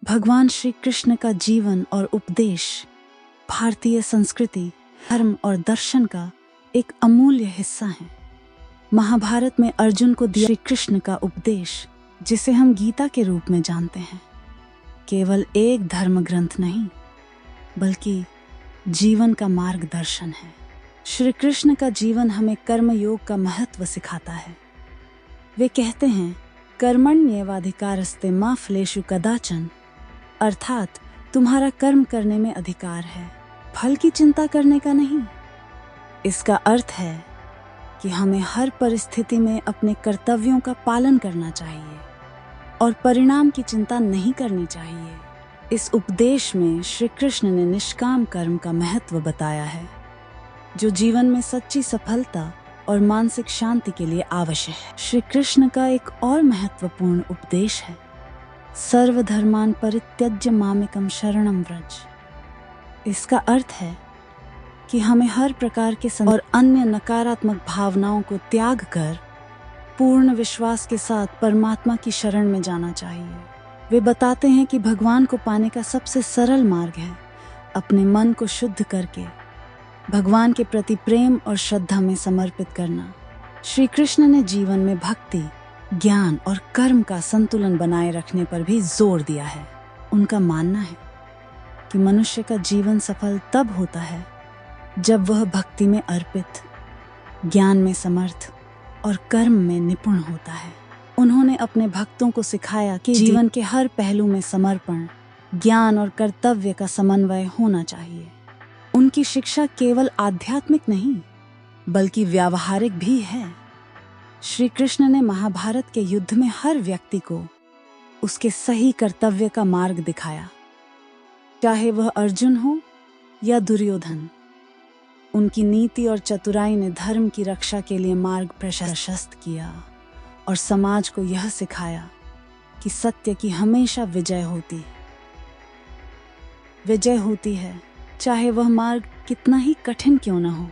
भगवान श्री कृष्ण का जीवन और उपदेश भारतीय संस्कृति, धर्म और दर्शन का एक अमूल्य हिस्सा है। महाभारत में अर्जुन को दिया श्री कृष्ण का उपदेश, जिसे हम गीता के रूप में जानते हैं, केवल एक धर्म ग्रंथ नहीं बल्कि जीवन का मार्गदर्शन है। श्री कृष्ण का जीवन हमें कर्म योग का महत्व सिखाता है। वे कहते हैं, कर्मण्येवाधिकारस्ते मा फलेषु कदाचन, अर्थात तुम्हारा कर्म करने में अधिकार है, फल की चिंता करने का नहीं। इसका अर्थ है कि हमें हर परिस्थिति में अपने कर्तव्यों का पालन करना चाहिए और परिणाम की चिंता नहीं करनी चाहिए। इस उपदेश में श्री कृष्ण ने निष्काम कर्म का महत्व बताया है, जो जीवन में सच्ची सफलता और मानसिक शांति के लिए आवश्यक है। श्री कृष्ण का एक और महत्वपूर्ण उपदेश है, सर्वधर्मान् परित्यज्य मामेकं शरणं व्रज। इसका अर्थ है कि हमें हर प्रकार के और अन्य नकारात्मक भावनाओं को त्याग कर पूर्ण विश्वास के साथ परमात्मा की शरण में जाना चाहिए। वे बताते हैं कि भगवान को पाने का सबसे सरल मार्ग है अपने मन को शुद्ध करके भगवान के प्रति प्रेम और श्रद्धा में समर्पित करना। श्री कृष्ण ने जीवन में भक्ति, ज्ञान और कर्म का संतुलन बनाए रखने पर भी जोर दिया है। उनका मानना है कि मनुष्य का जीवन सफल तब होता है जब वह भक्ति में अर्पित, ज्ञान में समर्थ और कर्म में निपुण होता है। उन्होंने अपने भक्तों को सिखाया कि जीवन के हर पहलू में समर्पण, ज्ञान और कर्तव्य का समन्वय होना चाहिए। उनकी शिक्षा केवल आध्यात्मिक नहीं बल्कि व्यावहारिक भी है। श्री कृष्ण ने महाभारत के युद्ध में हर व्यक्ति को उसके सही कर्तव्य का मार्ग दिखाया, चाहे वह अर्जुन हो या दुर्योधन। उनकी नीति और चतुराई ने धर्म की रक्षा के लिए मार्ग प्रशस्त किया और समाज को यह सिखाया कि सत्य की हमेशा विजय होती है, चाहे वह मार्ग कितना ही कठिन क्यों न हो।